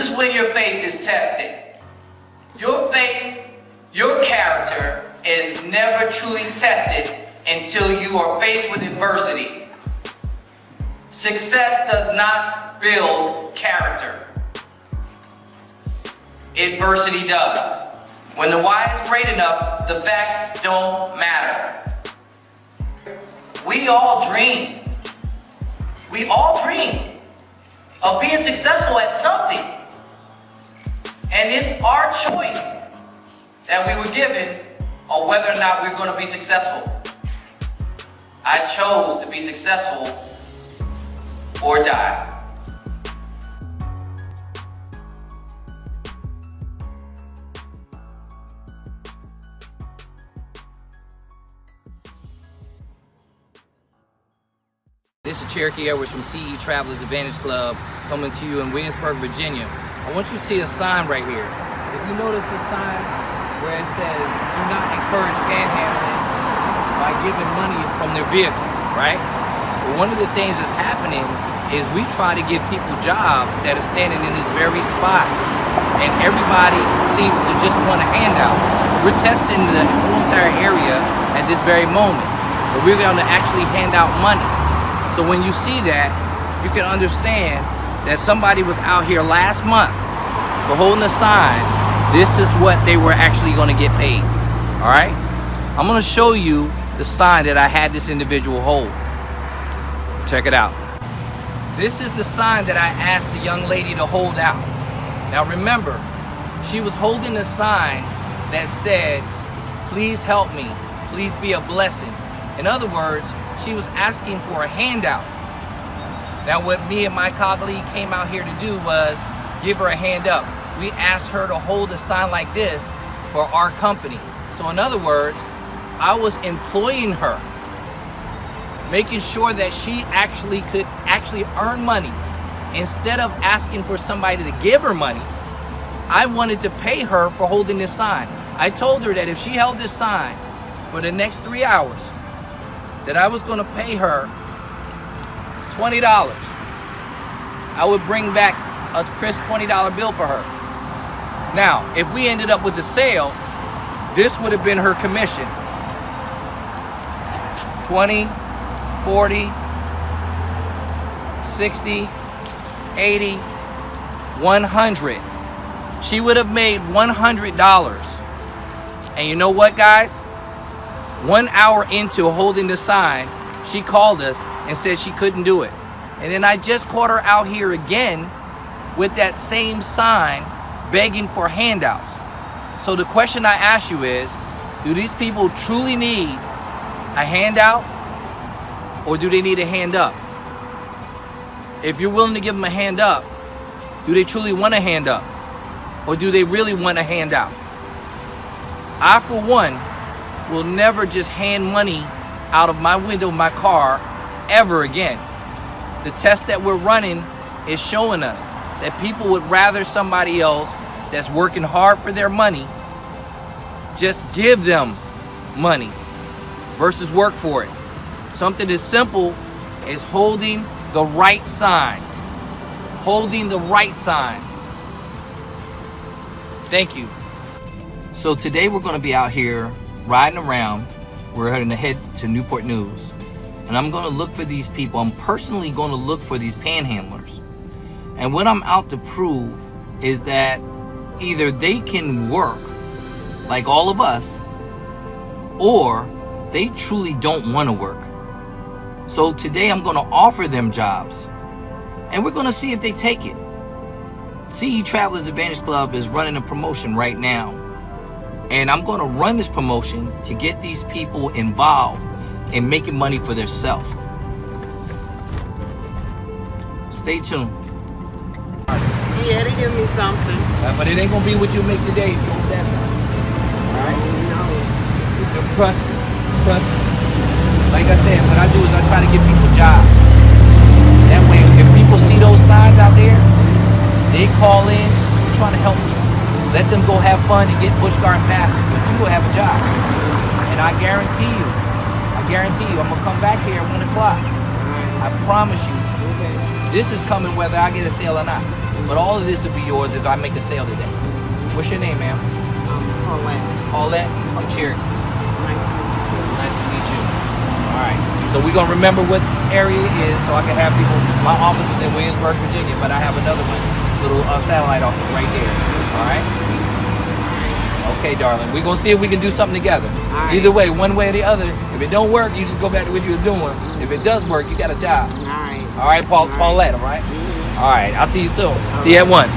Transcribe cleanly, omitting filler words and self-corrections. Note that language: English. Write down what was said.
is when your faith is tested. Your faith, your character is never truly tested until you are faced with adversity. Success does not build character. Adversity does. When the why is great enough, the facts don't matter. We all dream. We all dream of being successful at something. And it's our choice that we were given on whether or not we're going to be successful. I chose to be successful or die. This is Cherokee Edwards from CE Travelers Advantage Club, coming to you in Williamsburg, Virginia. I want you to see a sign right here. If you notice the sign where it says, do not encourage panhandling by giving money from their vehicle, right? Well, one of the things that's happening is we try to give people jobs that are standing in this very spot, and everybody seems to just want a handout. So we're testing the whole entire area at this very moment, but we're going to actually hand out money. So when you see that, you can understand that somebody was out here last month for holding a sign. This is what they were actually going to get paid. All right? I'm going to show you the sign that I had this individual hold. Check it out. This is the sign that I asked the young lady to hold out. Now remember, she was holding a sign that said, please help me, please be a blessing. In other words, she was asking for a handout. Now what me and my colleague came out here to do was give her a hand up. We asked her to hold a sign like this for our company. So in other words, I was employing her, making sure that she could actually earn money. Instead of asking for somebody to give her money, I wanted to pay her for holding this sign. I told her that if she held this sign for the next 3 hours, that I was going to pay her $20. I would bring back a crisp $20 bill for her. Now, if we ended up with a sale, this would have been her commission. 20, 40, 60, 80, 100. She would have made $100. And you know what, guys? 1 hour into holding the sign, she called us and said she couldn't do it. And then I just caught her out here again with that same sign begging for handouts. So the question I ask you is, do these people truly need a handout, or do they need a hand up? If you're willing to give them a hand up, do they truly want a hand up, or do they really want a handout? I, for one, will never just hand money out of my window of my car ever again. The test that we're running is showing us that people would rather somebody else that's working hard for their money just give them money versus work for it. Something as simple as holding the right sign. Holding the right sign. Thank you. So today we're going to be out here riding around. We're heading ahead to Newport News, and I'm going to look for these people. I'm personally going to look for these panhandlers, and what I'm out to prove is that either they can work like all of us, or they truly don't want to work. So today I'm going to offer them jobs, and we're going to see if they take it. CE Travelers Advantage Club is running a promotion right now. And I'm going to run this promotion to get these people involved in making money for themselves. Stay tuned. Yeah, they give me something. But it ain't going to be what you make today if you hold that sign. Alright? No. Trust me. Trust me. Like I said, what I do is I try to give people jobs. That way, if people see those signs out there, they call in, we're trying to help people. Let them go have fun and get Busch Gardens Massive, but you will have a job. And I guarantee you, I'm gonna come back here at 1 o'clock. I promise you, this is coming whether I get a sale or not. But all of this will be yours if I make a sale today. What's your name, ma'am? Paulette. Paulette? I'm Cherokee. Nice to meet you. Nice to meet you. All right. So we're gonna remember what this area is, so I can have people. My office is in Williamsburg, Virginia, but I have another one, little satellite office right there. All right. Okay, darling. We're gonna see if we can do something together. Right. Either way, one way or the other. If it don't work, you just go back to what you were doing. If it does work, you got a job. All right. All right, Paulette. All right. All right. I'll see you soon. See you at 1.